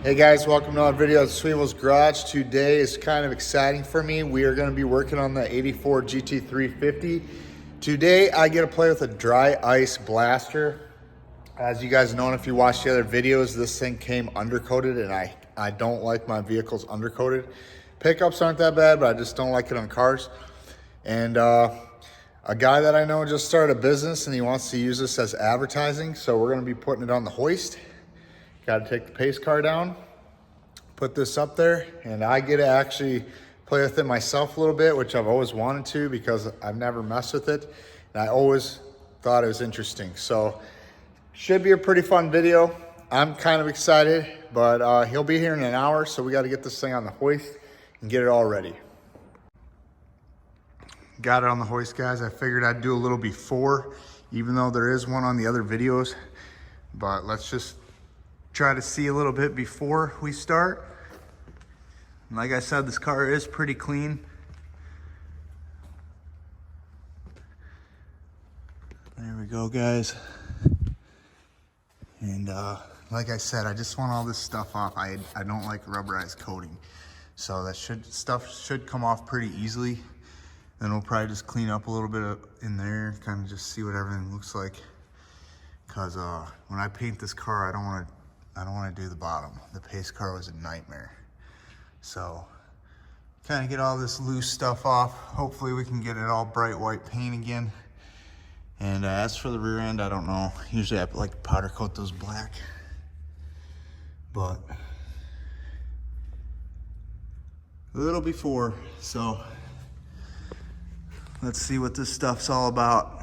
Hey guys, welcome to another video at Sweevel's Garage. Today is kind of exciting for me. We are going to be working on the 84 GT350. Today I get to play with a dry ice blaster. As you guys know, if you watched the other videos, this thing came undercoated and I don't like my vehicles undercoated. Pickups aren't that bad, but I just don't like it on cars. And a guy that I know just started a business and he wants to use this as advertising. So we're going to be putting it on the hoist. Got to take the pace car down, put this up there, and I get to actually play with it myself a little bit, which I've always wanted to because I've never messed with it. And I always thought it was interesting. So should be a pretty fun video. I'm kind of excited, but he'll be here in an hour. So we got to get this thing on the hoist and get it all ready. Got it on the hoist, guys. I figured I'd do a little before, even though there is one on the other videos, but let's just try to see a little bit before we start. And like I said, this car is pretty clean. There we go, guys. And like I said, I just want all this stuff off. I don't like rubberized coating, so that stuff should come off pretty easily. Then we'll probably just clean up a little bit in there, kind of just see what everything looks like. Cause when I paint this car, I don't want to do the bottom. The pace car was a nightmare. So kind of get all this loose stuff off. Hopefully we can get it all bright white paint again. And as for the rear end, I don't know. Usually I like to powder coat those black, but a little before. So let's see what this stuff's all about.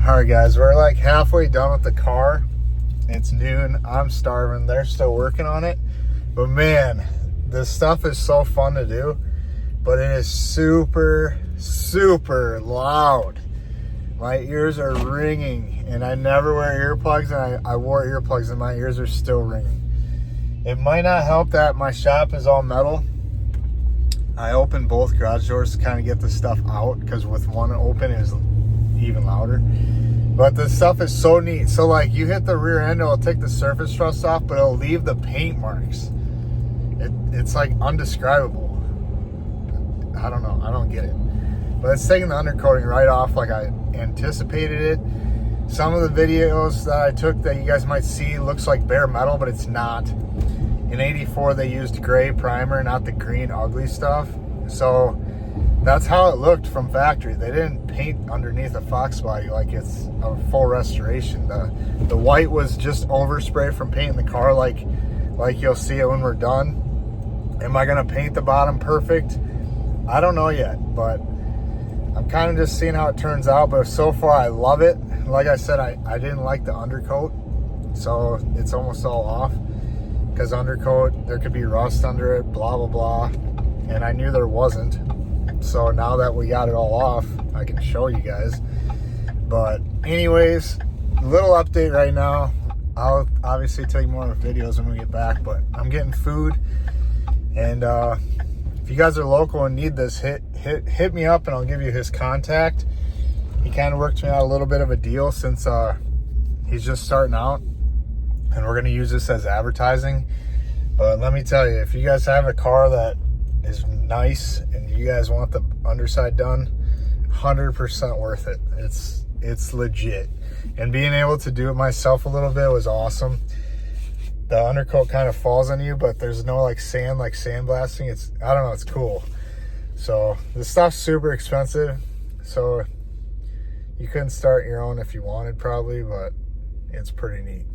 All right, guys, we're like halfway done with the car. It's noon. I'm starving. They're still working on it. But man, this stuff is so fun to do. But it is super, super loud. My ears are ringing. And I never wear earplugs. And I wore earplugs and my ears are still ringing. It might not help that my shop is all metal. I opened both garage doors to kind of get the stuff out. Because with one open, it was even louder. But the stuff is so neat. So like you hit the rear end, it'll take the surface rust off, but it'll leave the paint marks. It's like undescribable. I don't know. I don't get it. But it's taking the undercoating right off like I anticipated it. Some of the videos that I took that you guys might see looks like bare metal, but it's not. In 84, they used gray primer, not the green ugly stuff. So that's how it looked from factory. They didn't paint underneath a Fox body like it's a full restoration. The white was just overspray from painting the car like you'll see it when we're done. Am I gonna paint the bottom perfect? I don't know yet, but I'm kind of just seeing how it turns out. But so far I love it. Like I said, I didn't like the undercoat, so it's almost all off. Because undercoat, there could be rust under it, blah, blah, blah. And I knew there wasn't. So now that we got it all off, I can show you guys. But anyways, little update right now. I'll obviously take more of the videos when we get back, but I'm getting food. And if you guys are local and need this, hit me up and I'll give you his contact. He kind of worked me out a little bit of a deal since he's just starting out. And we're going to use this as advertising. But let me tell you, if you guys have a car that is nice and you guys want the underside done, 100% worth it. It's legit. And being able to do it myself a little bit was awesome. The undercoat kind of falls on you, but there's no like sandblasting. I don't know, it's cool. So this stuff's super expensive. So you couldn't start your own if you wanted probably, but it's pretty neat.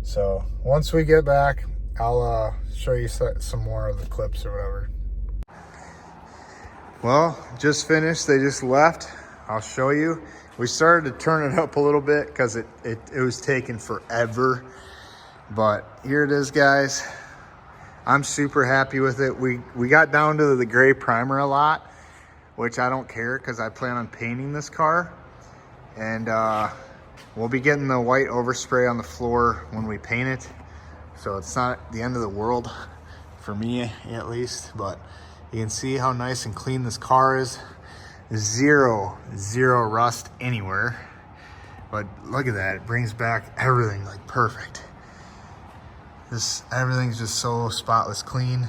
So once we get back, I'll show you some more of the clips or whatever. Well, just finished. They just left. I'll show you. We started to turn it up a little bit because it was taking forever. But here it is, guys. I'm super happy with it. We got down to the gray primer a lot, which I don't care because I plan on painting this car. And we'll be getting the white overspray on the floor when we paint it. So it's not the end of the world, for me at least. But you can see how nice and clean this car is. Zero rust anywhere. But look at that, it brings back everything like perfect. Everything's just so spotless clean.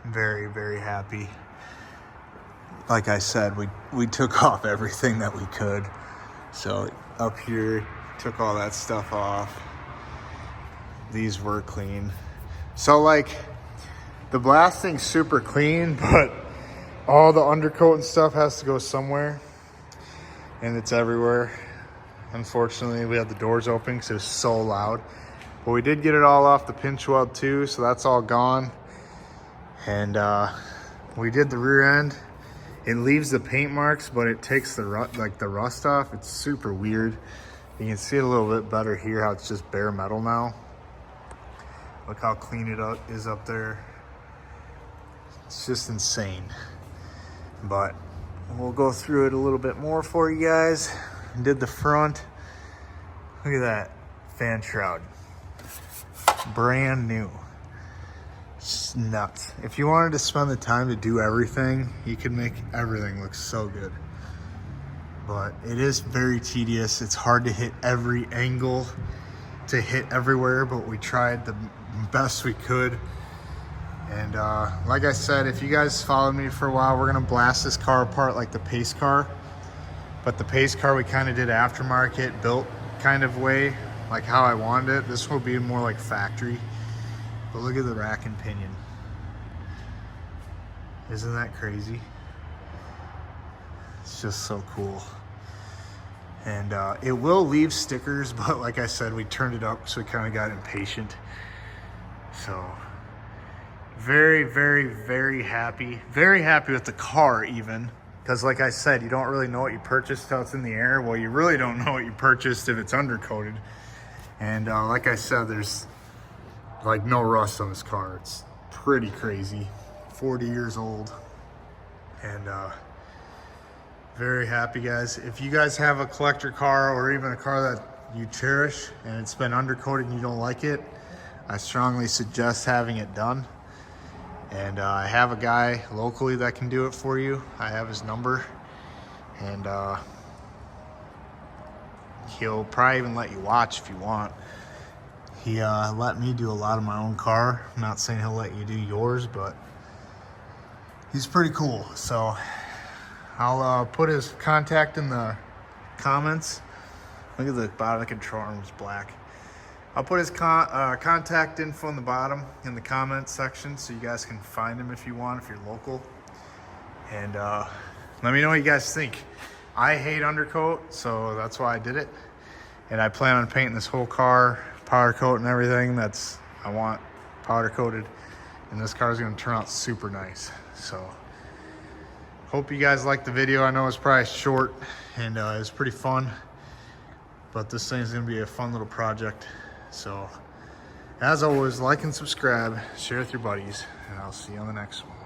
Very, very happy. Like I said, we took off everything that we could. So up here, took all that stuff off. These were clean. So like, the blasting's super clean, but all the undercoat and stuff has to go somewhere. And it's everywhere. Unfortunately, we had the doors open because it was so loud. But we did get it all off the pinch weld too, so that's all gone. And we did the rear end. It leaves the paint marks, but it takes the rust off. It's super weird. You can see it a little bit better here, how it's just bare metal now. Look how clean it is up there. It's just insane. But we'll go through it a little bit more for you guys. Did the front. Look at that fan shroud. Brand new. It's nuts. If you wanted to spend the time to do everything, you could make everything look so good. But it is very tedious. It's hard to hit every angle, to hit everywhere, but we tried the best we could. And like I said, if you guys followed me for a while, we're gonna blast this car apart like the pace car. But the pace car we kind of did aftermarket, built kind of way, like how I wanted it. This will be more like factory. But look at the rack and pinion. Isn't that crazy? It's just so cool. And it will leave stickers, but like I said, we turned it up, so we kind of got impatient. So very, very, very happy. Very happy with the car even. Because like I said, you don't really know what you purchased till it's in the air. Well, you really don't know what you purchased if it's undercoated. And like I said, there's like no rust on this car. It's pretty crazy. 40 years old. And very happy, guys. If you guys have a collector car or even a car that you cherish and it's been undercoated and you don't like it, I strongly suggest having it done. And I have a guy locally that can do it for you. I have his number, and he'll probably even let you watch if you want. He let me do a lot of my own car. I'm not saying he'll let you do yours, but he's pretty cool. So I'll put his contact in the comments. Look at the bottom of the control arm is black. I'll put his contact info in the bottom in the comments section so you guys can find him if you want, if you're local. And let me know what you guys think. I hate undercoat, so that's why I did it. And I plan on painting this whole car powder coat and everything. I want powder coated. And this car is going to turn out super nice. So hope you guys liked the video. I know it's probably short and it was pretty fun. But this thing's going to be a fun little project. So, as always, like and subscribe, share with your buddies, and I'll see you on the next one.